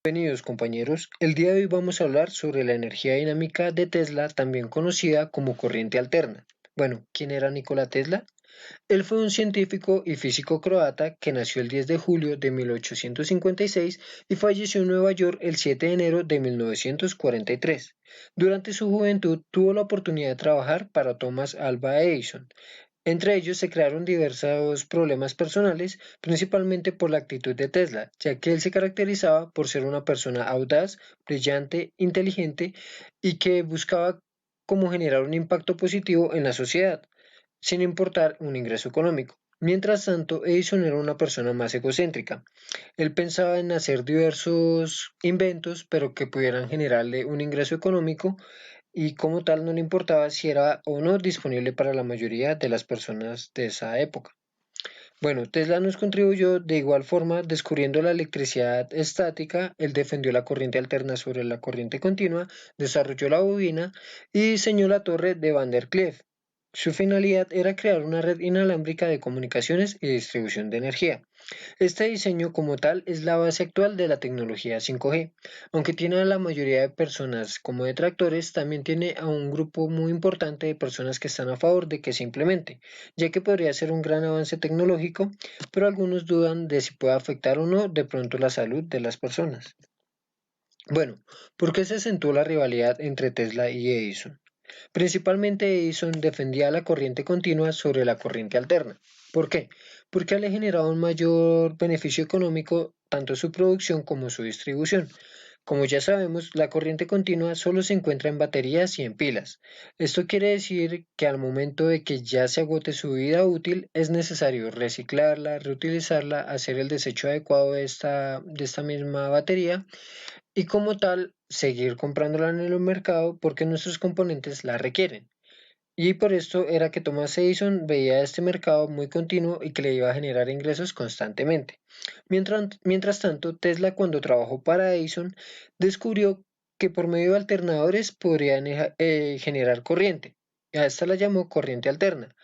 Bienvenidos compañeros, el día de hoy vamos a hablar sobre la energía dinámica de Tesla, también conocida como corriente alterna. Bueno, ¿quién era Nikola Tesla? Él fue un científico y físico croata que nació el 10 de julio de 1856 y falleció en Nueva York el 7 de enero de 1943. Durante su juventud tuvo la oportunidad de trabajar para Thomas Alva Edison. Entre ellos se crearon diversos problemas personales, principalmente por la actitud de Tesla, ya que él se caracterizaba por ser una persona audaz, brillante, inteligente y que buscaba cómo generar un impacto positivo en la sociedad, sin importar un ingreso económico. Mientras tanto, Edison era una persona más egocéntrica. Él pensaba en hacer diversos inventos, pero que pudieran generarle un ingreso económico y como tal no le importaba si era o no disponible para la mayoría de las personas de esa época. Bueno, Tesla nos contribuyó de igual forma descubriendo la electricidad estática, él defendió la corriente alterna sobre la corriente continua, desarrolló la bobina y diseñó la torre de Van der Cleef. Su finalidad era crear una red inalámbrica de comunicaciones y distribución de energía. Este diseño como tal es la base actual de la tecnología 5G. Aunque tiene a la mayoría de personas como detractores, también tiene a un grupo muy importante de personas que están a favor de que se implemente, ya que podría ser un gran avance tecnológico, pero algunos dudan de si puede afectar o no de pronto la salud de las personas. Bueno, ¿por qué se sentó la rivalidad entre Tesla y Edison? Principalmente Edison defendía la corriente continua sobre la corriente alterna. ¿Por qué? Porque le generaba un mayor beneficio económico tanto su producción como su distribución. Como ya sabemos, la corriente continua solo se encuentra en baterías y en pilas. Esto quiere decir que al momento de que ya se agote su vida útil, es necesario reciclarla, reutilizarla, hacer el desecho adecuado de esta misma batería y como tal seguir comprándola en el mercado porque nuestros componentes la requieren. Y por esto era que Thomas Edison veía este mercado muy continuo y que le iba a generar ingresos constantemente. Mientras tanto, Tesla cuando trabajó para Edison descubrió que por medio de alternadores podrían generar corriente. A esta la llamó corriente alterna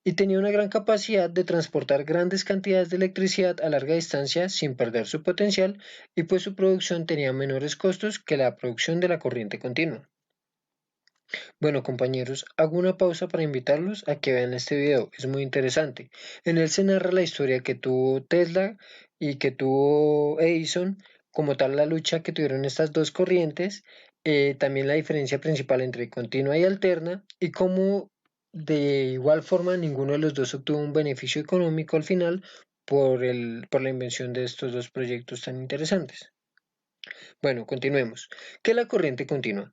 y tenía una gran capacidad de transportar grandes cantidades de electricidad a larga distancia sin perder su potencial y pues su producción tenía menores costos que la producción de la corriente continua. Bueno compañeros, hago una pausa para invitarlos a que vean este video, es muy interesante. En él se narra la historia que tuvo Tesla y que tuvo Edison, como tal la lucha que tuvieron estas dos corrientes, también la diferencia principal entre continua y alterna y cómo de igual forma ninguno de los dos obtuvo un beneficio económico al final por la invención de estos dos proyectos tan interesantes. Bueno, continuemos. ¿Qué es la corriente continua?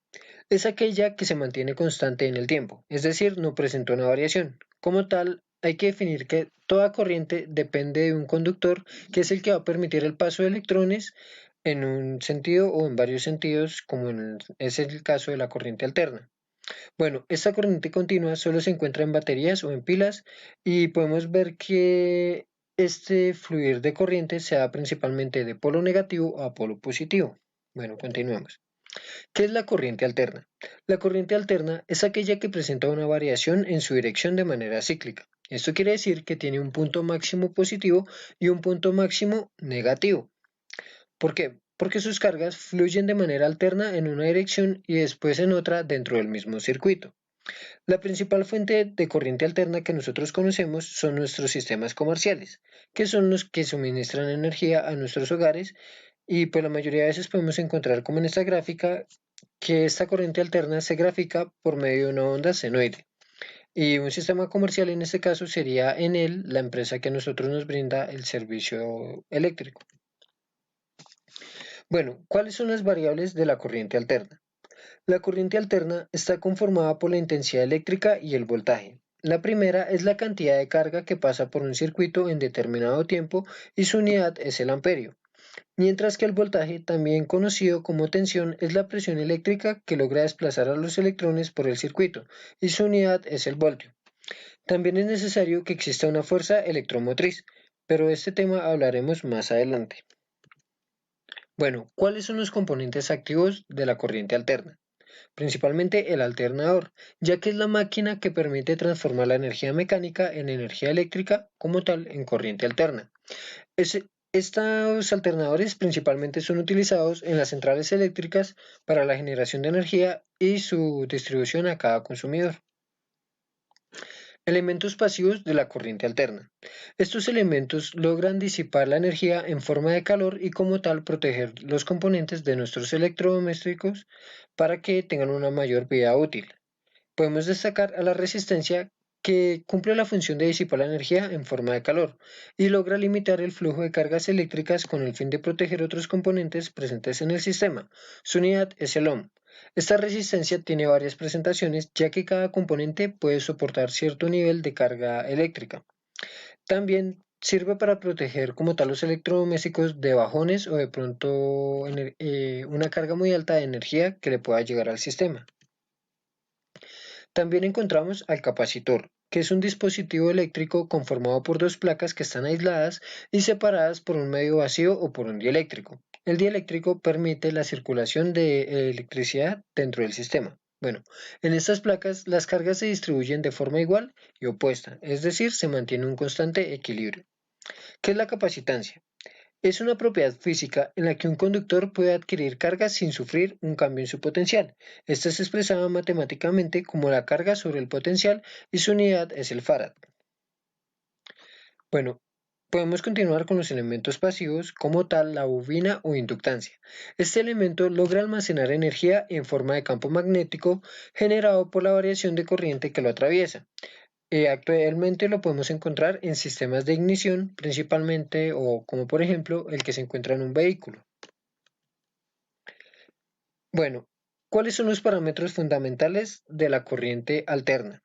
Es aquella que se mantiene constante en el tiempo, es decir, no presenta una variación. Como tal, hay que definir que toda corriente depende de un conductor que es el que va a permitir el paso de electrones en un sentido o en varios sentidos, como es el caso de la corriente alterna. Bueno, esta corriente continua solo se encuentra en baterías o en pilas y podemos ver que este fluir de corriente se da principalmente de polo negativo a polo positivo. Bueno, continuemos. ¿Qué es la corriente alterna? La corriente alterna es aquella que presenta una variación en su dirección de manera cíclica. Esto quiere decir que tiene un punto máximo positivo y un punto máximo negativo. ¿Por qué? Porque sus cargas fluyen de manera alterna en una dirección y después en otra dentro del mismo circuito. La principal fuente de corriente alterna que nosotros conocemos son nuestros sistemas comerciales, que son los que suministran energía a nuestros hogares y pues la mayoría de veces podemos encontrar como en esta gráfica que esta corriente alterna se grafica por medio de una onda senoide. Y un sistema comercial en este caso sería Enel, la empresa que a nosotros nos brinda el servicio eléctrico. Bueno, ¿cuáles son las variables de la corriente alterna? La corriente alterna está conformada por la intensidad eléctrica y el voltaje. La primera es la cantidad de carga que pasa por un circuito en determinado tiempo y su unidad es el amperio, mientras que el voltaje, también conocido como tensión, es la presión eléctrica que logra desplazar a los electrones por el circuito y su unidad es el voltio. También es necesario que exista una fuerza electromotriz, pero de este tema hablaremos más adelante. Bueno, ¿cuáles son los componentes activos de la corriente alterna? Principalmente el alternador, ya que es la máquina que permite transformar la energía mecánica en energía eléctrica como tal en corriente alterna. Es Estos alternadores principalmente son utilizados en las centrales eléctricas para la generación de energía y su distribución a cada consumidor. Elementos pasivos de la corriente alterna. Estos elementos logran disipar la energía en forma de calor y como tal proteger los componentes de nuestros electrodomésticos para que tengan una mayor vida útil. Podemos destacar a la resistencia que cumple la función de disipar la energía en forma de calor y logra limitar el flujo de cargas eléctricas con el fin de proteger otros componentes presentes en el sistema. Su unidad es el ohm. Esta resistencia tiene varias presentaciones ya que cada componente puede soportar cierto nivel de carga eléctrica. También sirve para proteger como tal los electrodomésticos de bajones o de pronto una carga muy alta de energía que le pueda llegar al sistema. También encontramos al capacitor, que es un dispositivo eléctrico conformado por dos placas que están aisladas y separadas por un medio vacío o por un dieléctrico. El dieléctrico permite la circulación de electricidad dentro del sistema. Bueno, en estas placas las cargas se distribuyen de forma igual y opuesta, es decir, se mantiene un constante equilibrio. ¿Qué es la capacitancia? Es una propiedad física en la que un conductor puede adquirir carga sin sufrir un cambio en su potencial. Esta es expresada matemáticamente como la carga sobre el potencial y su unidad es el farad. Bueno, podemos continuar con los elementos pasivos como tal la bobina o inductancia. Este elemento logra almacenar energía en forma de campo magnético generado por la variación de corriente que lo atraviesa. Actualmente lo podemos encontrar en sistemas de ignición principalmente o como por ejemplo el que se encuentra en un vehículo. Bueno, ¿cuáles son los parámetros fundamentales de la corriente alterna?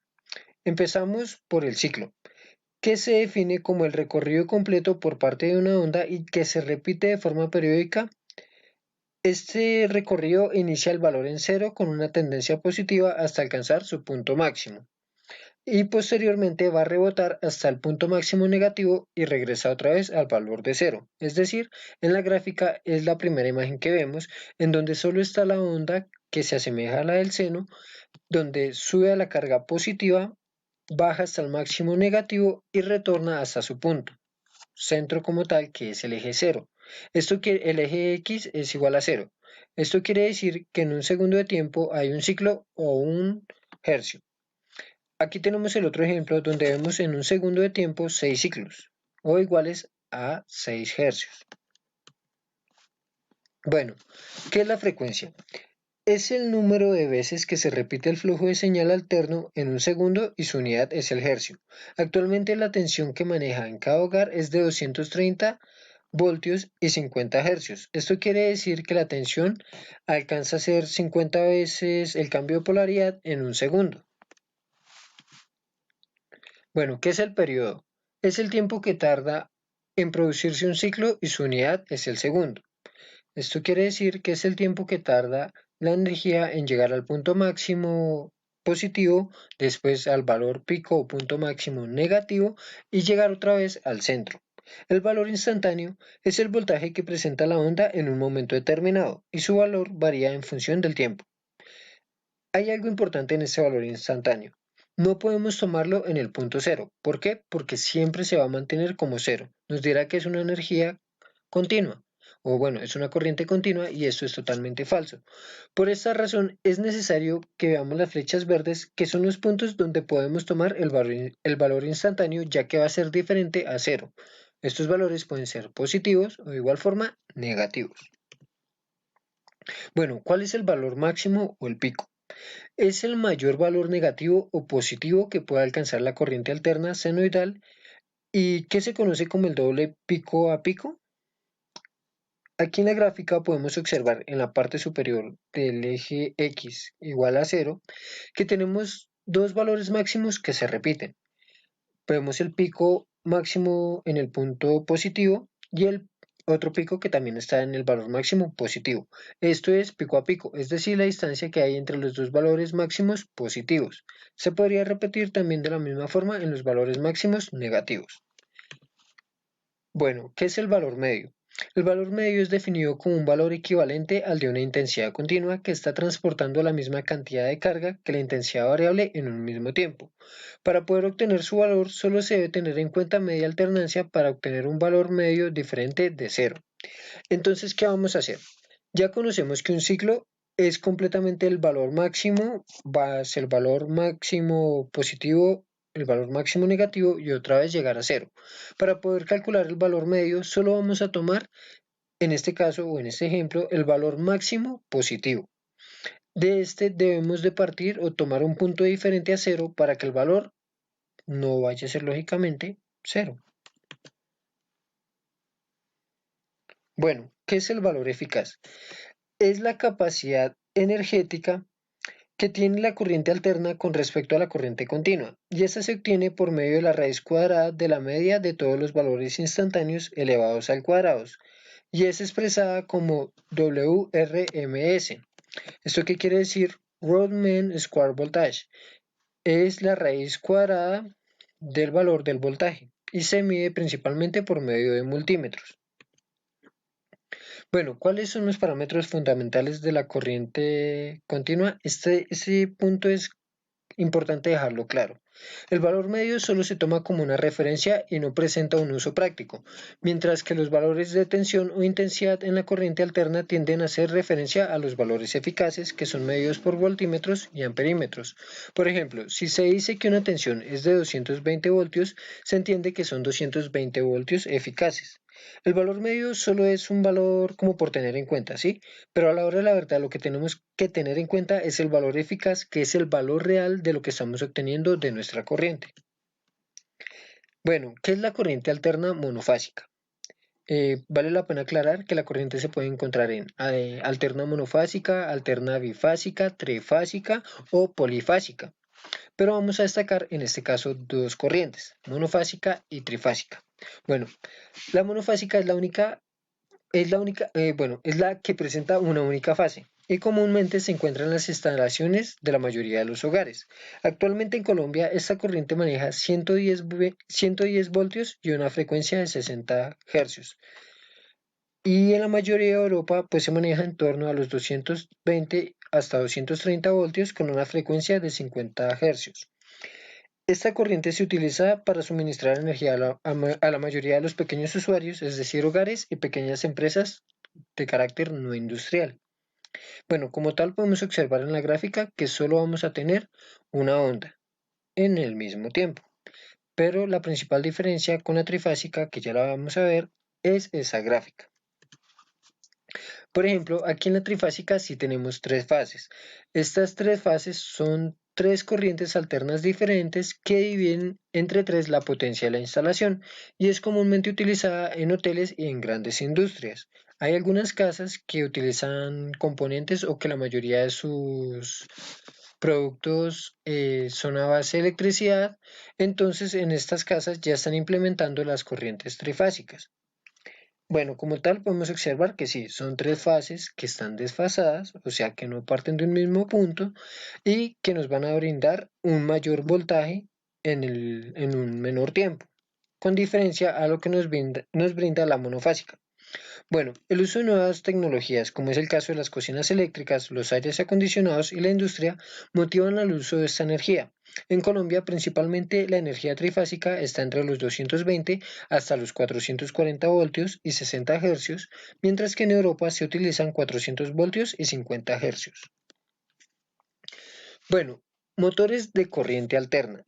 Empezamos por el ciclo, que se define como el recorrido completo por parte de una onda y que se repite de forma periódica. Este recorrido inicia el valor en cero con una tendencia positiva hasta alcanzar su punto máximo y posteriormente va a rebotar hasta el punto máximo negativo y regresa otra vez al valor de cero. Es decir, en la gráfica es la primera imagen que vemos en donde solo está la onda que se asemeja a la del seno, donde sube a la carga positiva, baja hasta el máximo negativo y retorna hasta su punto centro como tal, que es el eje cero. El eje X es igual a cero. Esto quiere decir que en un segundo de tiempo hay un ciclo o un hercio. Aquí tenemos el otro ejemplo donde vemos en un segundo de tiempo 6 ciclos o iguales a 6 hercios. Bueno, ¿qué es la frecuencia? Es el número de veces que se repite el flujo de señal alterno en un segundo y su unidad es el hercio. Actualmente la tensión que maneja en cada hogar es de 230 voltios y 50 hercios. Esto quiere decir que la tensión alcanza a ser 50 veces el cambio de polaridad en un segundo. Bueno, ¿qué es el periodo? Es el tiempo que tarda en producirse un ciclo y su unidad es el segundo. Esto quiere decir que es el tiempo que tarda la energía en llegar al punto máximo positivo, después al valor pico o punto máximo negativo y llegar otra vez al centro. El valor instantáneo es el voltaje que presenta la onda en un momento determinado y su valor varía en función del tiempo. Hay algo importante en este valor instantáneo. No podemos tomarlo en el punto cero. ¿Por qué? Porque siempre se va a mantener como cero. Nos dirá que es una energía continua. O bueno, es una corriente continua y esto es totalmente falso. Por esta razón es necesario que veamos las flechas verdes, que son los puntos donde podemos tomar el valor instantáneo, ya que va a ser diferente a cero. Estos valores pueden ser positivos o de igual forma negativos. Bueno, ¿cuál es el valor máximo o el pico? Es el mayor valor negativo o positivo que puede alcanzar la corriente alterna senoidal y que se conoce como el doble pico a pico. Aquí en la gráfica podemos observar en la parte superior del eje X igual a cero que tenemos dos valores máximos que se repiten. Vemos el pico máximo en el punto positivo y el otro pico que también está en el valor máximo positivo. Esto es pico a pico, es decir, la distancia que hay entre los dos valores máximos positivos. Se podría repetir también de la misma forma en los valores máximos negativos. Bueno, ¿qué es el valor medio? El valor medio es definido como un valor equivalente al de una intensidad continua que está transportando la misma cantidad de carga que la intensidad variable en un mismo tiempo. Para poder obtener su valor, solo se debe tener en cuenta media alternancia para obtener un valor medio diferente de cero. Entonces, ¿qué vamos a hacer? Ya conocemos que un ciclo es completamente el valor máximo más el valor máximo positivo, el valor máximo negativo y otra vez llegar a cero. Para poder calcular el valor medio, solo vamos a tomar, en este caso o en este ejemplo, el valor máximo positivo. De este debemos de partir o tomar un punto diferente a cero para que el valor no vaya a ser lógicamente cero. Bueno, ¿qué es el valor eficaz? Es la capacidad energética que tiene la corriente alterna con respecto a la corriente continua, y esta se obtiene por medio de la raíz cuadrada de la media de todos los valores instantáneos elevados al cuadrado, y es expresada como WRMS. ¿Esto qué quiere decir? Rodman Square Voltage. Es la raíz cuadrada del valor del voltaje y se mide principalmente por medio de multímetros. Bueno, ¿cuáles son los parámetros fundamentales de la corriente continua? Ese punto es importante dejarlo claro. El valor medio solo se toma como una referencia y no presenta un uso práctico, mientras que los valores de tensión o intensidad en la corriente alterna tienden a hacer referencia a los valores eficaces que son medidos por voltímetros y amperímetros. Por ejemplo, si se dice que una tensión es de 220 voltios, se entiende que son 220 voltios eficaces. El valor medio solo es un valor como por tener en cuenta, ¿sí? Pero a la hora de la verdad lo que tenemos que tener en cuenta es el valor eficaz, que es el valor real de lo que estamos obteniendo de nuestra corriente. Bueno, ¿qué es la corriente alterna monofásica? Vale la pena aclarar que la corriente se puede encontrar en alterna monofásica, alterna bifásica, trifásica o polifásica. Pero vamos a destacar en este caso dos corrientes, monofásica y trifásica. Bueno, la monofásica es la que presenta una única fase y comúnmente se encuentra en las instalaciones de la mayoría de los hogares. Actualmente en Colombia esta corriente maneja 110 voltios y una frecuencia de 60 Hz. Y en la mayoría de Europa pues se maneja en torno a los 220 hasta 230 voltios con una frecuencia de 50 Hz. Esta corriente se utiliza para suministrar energía a la mayoría de los pequeños usuarios, es decir, hogares y pequeñas empresas de carácter no industrial. Bueno, como tal podemos observar en la gráfica que solo vamos a tener una onda en el mismo tiempo, pero la principal diferencia con la trifásica, que ya la vamos a ver, es esa gráfica. Por ejemplo, aquí en la trifásica sí tenemos tres fases. Estas tres fases son tres corrientes alternas diferentes que dividen entre tres la potencia de la instalación y es comúnmente utilizada en hoteles y en grandes industrias. Hay algunas casas que utilizan componentes o que la mayoría de sus productos son a base de electricidad, entonces en estas casas ya están implementando las corrientes trifásicas. Bueno, como tal podemos observar que sí, son tres fases que están desfasadas, o sea que no parten de un mismo punto y que nos van a brindar un mayor voltaje en un menor tiempo, con diferencia a lo que nos brinda la monofásica. Bueno, el uso de nuevas tecnologías, como es el caso de las cocinas eléctricas, los aires acondicionados y la industria, motivan al uso de esta energía. En Colombia, principalmente, la energía trifásica está entre los 220 hasta los 440 voltios y 60 hercios, mientras que en Europa se utilizan 400 voltios y 50 hercios. Bueno, motores de corriente alterna.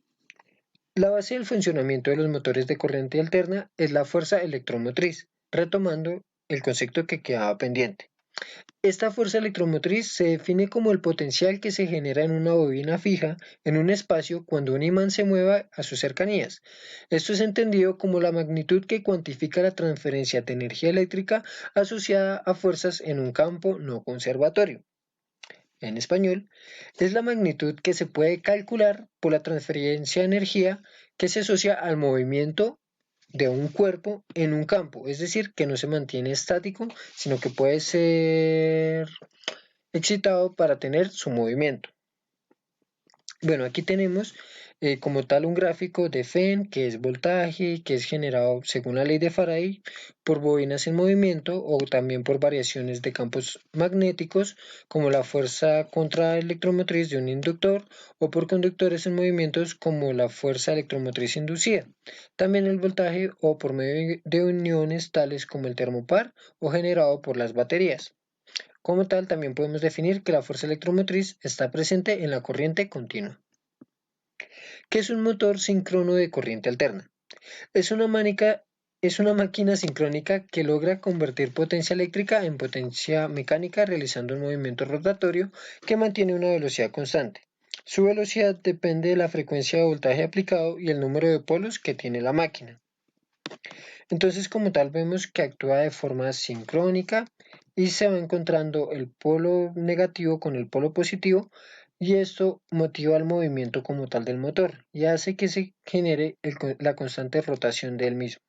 La base del funcionamiento de los motores de corriente alterna es la fuerza electromotriz, retomando el concepto que quedaba pendiente. Esta fuerza electromotriz se define como el potencial que se genera en una bobina fija en un espacio cuando un imán se mueva a sus cercanías. Esto es entendido como la magnitud que cuantifica la transferencia de energía eléctrica asociada a fuerzas en un campo no conservatorio. En español, es la magnitud que se puede calcular por la transferencia de energía que se asocia al movimiento de un cuerpo en un campo, es decir, que no se mantiene estático, sino que puede ser excitado para tener su movimiento. Bueno, aquí tenemos como tal un gráfico de Fenn, que es voltaje, que es generado según la ley de Faraday por bobinas en movimiento o también por variaciones de campos magnéticos, como la fuerza contraelectromotriz de un inductor o por conductores en movimientos como la fuerza electromotriz inducida. También el voltaje o por medio de uniones tales como el termopar o generado por las baterías. Como tal, también podemos definir que la fuerza electromotriz está presente en la corriente continua. ¿Qué es un motor síncrono de corriente alterna? Es una, es una máquina sincrónica que logra convertir potencia eléctrica en potencia mecánica realizando un movimiento rotatorio que mantiene una velocidad constante. Su velocidad depende de la frecuencia de voltaje aplicado y el número de polos que tiene la máquina. Entonces, como tal, vemos que actúa de forma sincrónica y se va encontrando el polo negativo con el polo positivo y esto motiva el movimiento como tal del motor y hace que se genere la constante rotación del mismo.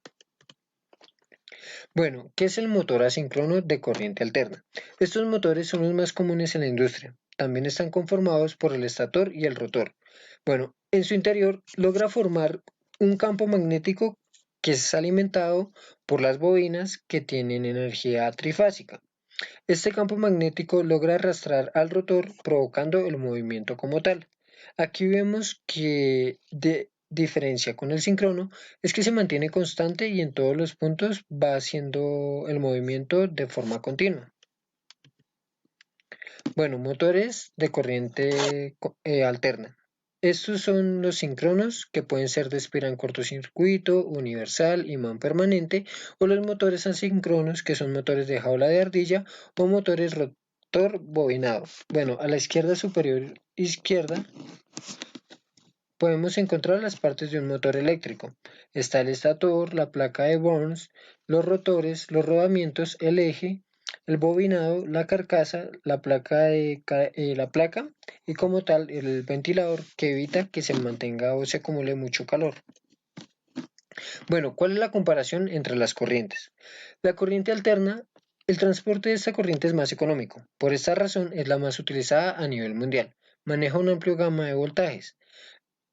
Bueno, ¿qué es el motor asíncrono de corriente alterna? Estos motores son los más comunes en la industria. También están conformados por el estator y el rotor. Bueno, en su interior logra formar un campo magnético que es alimentado por las bobinas que tienen energía trifásica. Este campo magnético logra arrastrar al rotor provocando el movimiento como tal. Aquí vemos que de diferencia con el síncrono es que se mantiene constante y en todos los puntos va haciendo el movimiento de forma continua. Bueno, motores de corriente alterna. Estos son los síncronos que pueden ser de espira en cortocircuito, universal, imán permanente o los motores asíncronos que son motores de jaula de ardilla o motores rotor bobinado. Bueno, a la izquierda superior izquierda podemos encontrar las partes de un motor eléctrico. Está el estator, la placa de Burns, los rotores, los rodamientos, el eje, el bobinado, la carcasa, la placa y como tal el ventilador que evita que se mantenga o se acumule mucho calor. Bueno, ¿cuál es la comparación entre las corrientes? La corriente alterna, el transporte de esta corriente es más económico. Por esta razón es la más utilizada a nivel mundial. Maneja una amplia gama de voltajes.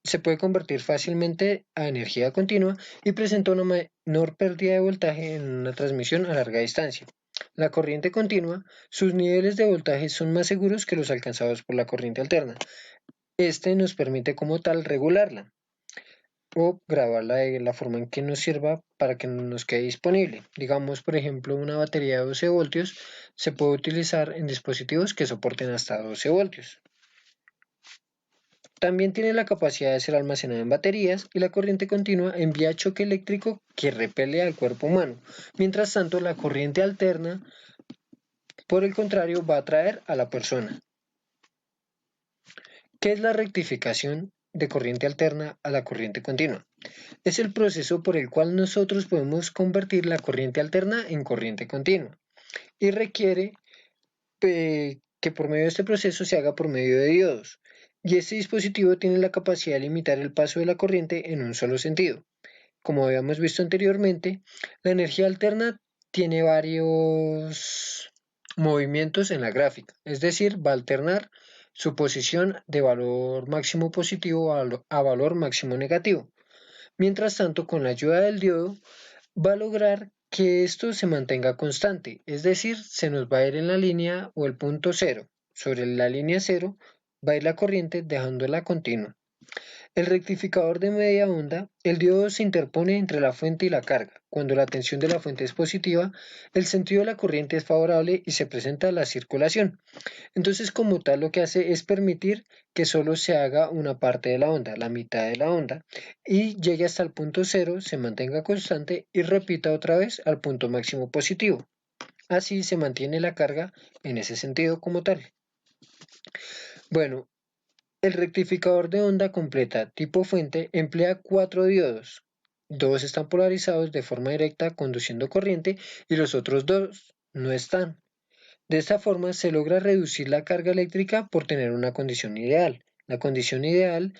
Se puede convertir fácilmente a energía continua y presenta una menor pérdida de voltaje en una transmisión a larga distancia. La corriente continua, sus niveles de voltaje son más seguros que los alcanzados por la corriente alterna. Este nos permite como tal regularla o grabarla de la forma en que nos sirva para que nos quede disponible. Digamos, por ejemplo, una batería de 12 voltios se puede utilizar en dispositivos que soporten hasta 12 voltios. También tiene la capacidad de ser almacenada en baterías y la corriente continua envía choque eléctrico que repele al cuerpo humano. Mientras tanto, la corriente alterna, por el contrario, va a atraer a la persona. ¿Qué es la rectificación de corriente alterna a la corriente continua? Es el proceso por el cual nosotros podemos convertir la corriente alterna en corriente continua y requiere que por medio de este proceso se haga por medio de diodos. Y este dispositivo tiene la capacidad de limitar el paso de la corriente en un solo sentido. Como habíamos visto anteriormente, la energía alterna tiene varios movimientos en la gráfica, es decir, va a alternar su posición de valor máximo positivo a valor máximo negativo. Mientras tanto, con la ayuda del diodo, va a lograr que esto se mantenga constante, es decir, se nos va a ir en la línea o el punto cero. Sobre la línea cero va a ir la corriente dejándola continua. El rectificador de media onda, el diodo se interpone entre la fuente y la carga. Cuando la tensión de la fuente es positiva, el sentido de la corriente es favorable y se presenta la circulación. Entonces, como tal, lo que hace es permitir que solo se haga una parte de la onda, la mitad de la onda, y llegue hasta el punto cero, se mantenga constante y repita otra vez al punto máximo positivo. Así se mantiene la carga en ese sentido como tal. Bueno, el rectificador de onda completa tipo fuente emplea 4 diodos. Dos están polarizados de forma directa conduciendo corriente y los otros dos no están. De esta forma se logra reducir la carga eléctrica por tener una condición ideal. La condición ideal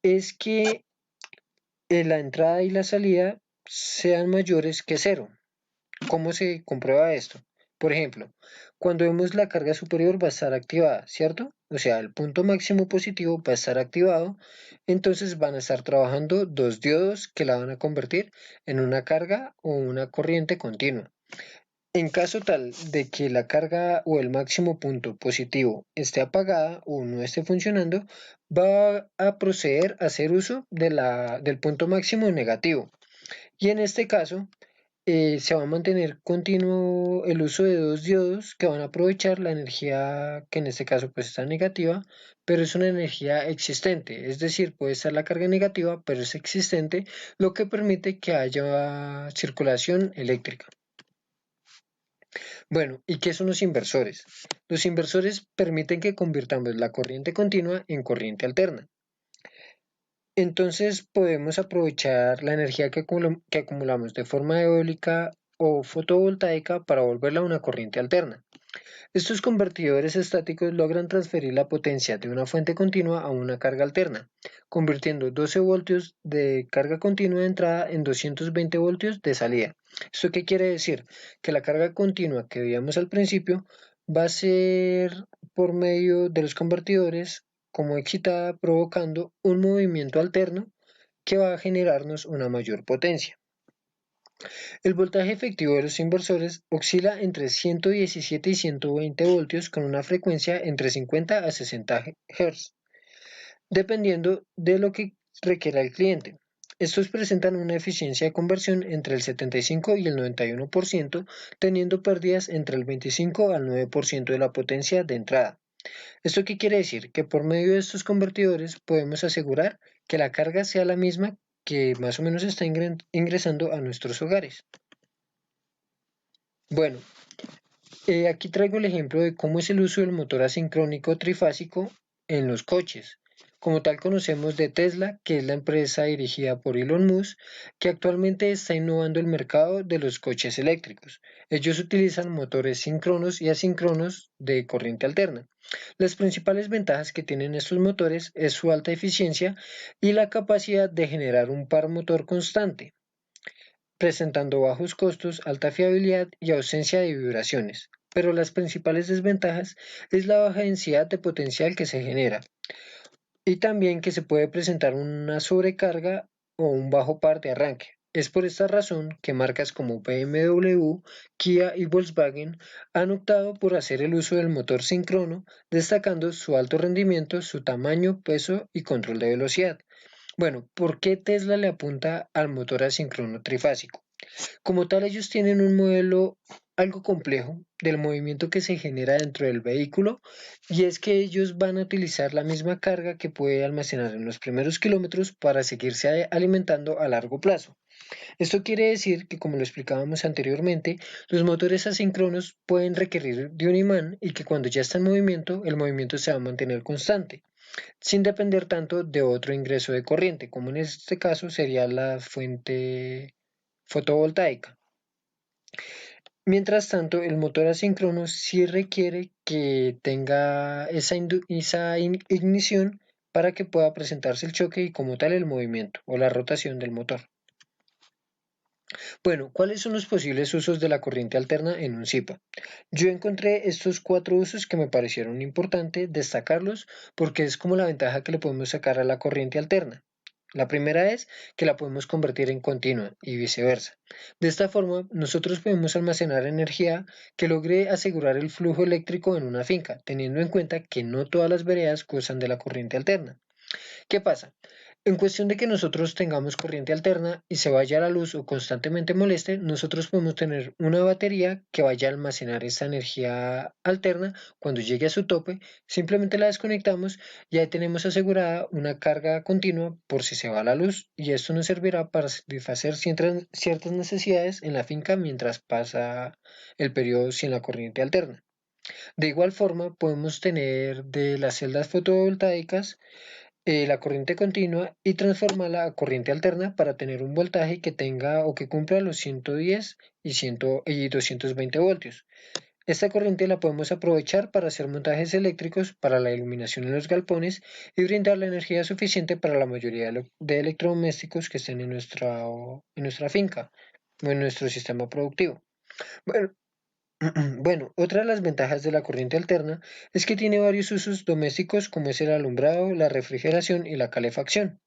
es que la entrada y la salida sean mayores que cero. ¿Cómo se comprueba esto? Por ejemplo, cuando vemos la carga superior va a estar activada, ¿cierto? O sea, el punto máximo positivo va a estar activado, entonces van a estar trabajando dos diodos que la van a convertir en una carga o una corriente continua. En caso tal de que la carga o el máximo punto positivo esté apagada o no esté funcionando, va a proceder a hacer uso del punto máximo negativo. Y en este caso, se va a mantener continuo el uso de dos diodos que van a aprovechar la energía que en este caso pues está negativa, pero es una energía existente, es decir, puede estar la carga negativa, pero es existente, lo que permite que haya circulación eléctrica. Bueno, ¿y qué son los inversores? Los inversores permiten que convirtamos la corriente continua en corriente alterna. Entonces podemos aprovechar la energía que acumulamos de forma eólica o fotovoltaica para volverla una corriente alterna. Estos convertidores estáticos logran transferir la potencia de una fuente continua a una carga alterna, convirtiendo 12 voltios de carga continua de entrada en 220 voltios de salida. ¿Esto qué quiere decir? Que la carga continua que veíamos al principio va a ser por medio de los convertidores como excitada, provocando un movimiento alterno que va a generarnos una mayor potencia. El voltaje efectivo de los inversores oscila entre 117 y 120 voltios con una frecuencia entre 50 a 60 Hz, dependiendo de lo que requiera el cliente. Estos presentan una eficiencia de conversión entre el 75 y el 91%, teniendo pérdidas entre el 25 al 9% de la potencia de entrada. ¿Esto qué quiere decir? Que por medio de estos convertidores podemos asegurar que la carga sea la misma que más o menos está ingresando a nuestros hogares. Bueno, aquí traigo el ejemplo de cómo es el uso del motor asincrónico trifásico en los coches. Como tal conocemos de Tesla, que es la empresa dirigida por Elon Musk, que actualmente está innovando el mercado de los coches eléctricos. Ellos utilizan motores síncronos y asíncronos de corriente alterna. Las principales ventajas que tienen estos motores es su alta eficiencia y la capacidad de generar un par motor constante, presentando bajos costos, alta fiabilidad y ausencia de vibraciones. Pero las principales desventajas es la baja densidad de potencial que se genera y también que se puede presentar una sobrecarga o un bajo par de arranque. Es por esta razón que marcas como BMW, Kia y Volkswagen han optado por hacer el uso del motor síncrono, destacando su alto rendimiento, su tamaño, peso y control de velocidad. Bueno, ¿por qué Tesla le apunta al motor asíncrono trifásico? Como tal, ellos tienen un modelo algo complejo del movimiento que se genera dentro del vehículo y es que ellos van a utilizar la misma carga que puede almacenar en los primeros kilómetros para seguirse alimentando a largo plazo. Esto quiere decir que, como lo explicábamos anteriormente, los motores asíncronos pueden requerir de un imán y que cuando ya está en movimiento, el movimiento se va a mantener constante, sin depender tanto de otro ingreso de corriente, como en este caso sería la fuente fotovoltaica. Mientras tanto, el motor asíncrono sí requiere que tenga esa ignición para que pueda presentarse el choque y como tal el movimiento o la rotación del motor. Bueno, ¿cuáles son los posibles usos de la corriente alterna en un SIPA? Yo encontré estos cuatro usos que me parecieron importantes destacarlos porque es como la ventaja que le podemos sacar a la corriente alterna. La primera es que la podemos convertir en continua y viceversa. De esta forma, nosotros podemos almacenar energía que logre asegurar el flujo eléctrico en una finca, teniendo en cuenta que no todas las veredas gozan de la corriente alterna. ¿Qué pasa? En cuestión de que nosotros tengamos corriente alterna y se vaya la luz o constantemente moleste, nosotros podemos tener una batería que vaya a almacenar esa energía alterna. Cuando llegue a su tope, simplemente la desconectamos y ahí tenemos asegurada una carga continua por si se va la luz y esto nos servirá para satisfacer ciertas necesidades en la finca mientras pasa el periodo sin la corriente alterna. De igual forma, podemos tener de las celdas fotovoltaicas la corriente continua y transformarla a corriente alterna para tener un voltaje que tenga o que cumpla los 110 y 220 voltios. Esta corriente la podemos aprovechar para hacer montajes eléctricos para la iluminación en los galpones y brindar la energía suficiente para la mayoría de electrodomésticos que estén en nuestra finca o en nuestro sistema productivo. Bueno, Bueno, otra de las ventajas de la corriente alterna es que tiene varios usos domésticos como es el alumbrado, la refrigeración y la calefacción.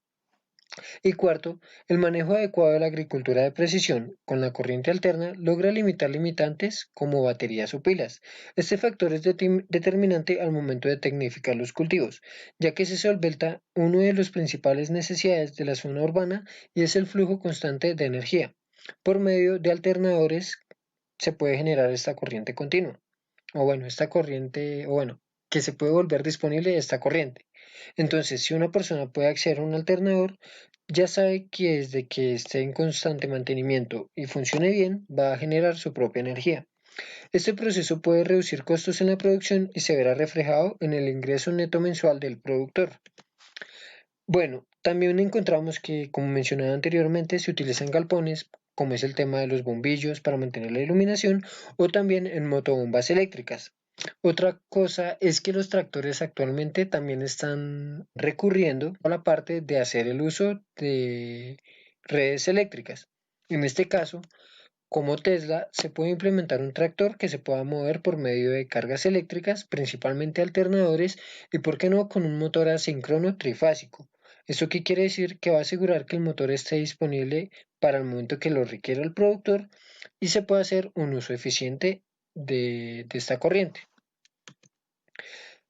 Y cuarto, el manejo adecuado de la agricultura de precisión con la corriente alterna logra limitar limitantes como baterías o pilas. Este factor es determinante al momento de tecnificar los cultivos, ya que se solventa una de las principales necesidades de la zona urbana y es el flujo constante de energía. Por medio de alternadores se puede generar esta corriente continua, o bueno, esta corriente, o bueno, que se puede volver disponible esta corriente. Entonces, si una persona puede acceder a un alternador, ya sabe que desde que esté en constante mantenimiento y funcione bien, va a generar su propia energía. Este proceso puede reducir costos en la producción y se verá reflejado en el ingreso neto mensual del productor. Bueno, también encontramos que, como mencionaba anteriormente, se utilizan galpones, como es el tema de los bombillos para mantener la iluminación, o también en motobombas eléctricas. Otra cosa es que los tractores actualmente también están recurriendo a la parte de hacer el uso de redes eléctricas. En este caso, como Tesla, se puede implementar un tractor que se pueda mover por medio de cargas eléctricas, principalmente alternadores, y por qué no con un motor asíncrono trifásico. ¿Esto qué quiere decir? Que va a asegurar que el motor esté disponible para el momento que lo requiera el productor y se pueda hacer un uso eficiente de esta corriente.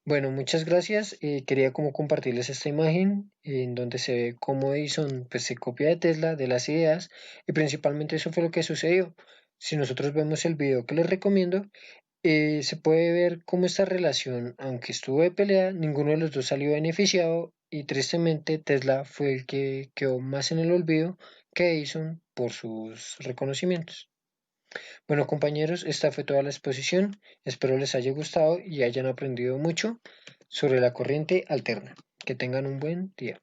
Bueno, muchas gracias. Quería como compartirles esta imagen en donde se ve cómo Edison pues, se copia de Tesla, de las ideas, y principalmente eso fue lo que sucedió. Si nosotros vemos el video que les recomiendo, se puede ver cómo esta relación, aunque estuvo de pelea, ninguno de los dos salió beneficiado y tristemente Tesla fue el que quedó más en el olvido que Edison por sus reconocimientos. Bueno, compañeros, esta fue toda la exposición. Espero les haya gustado y hayan aprendido mucho sobre la corriente alterna. Que tengan un buen día.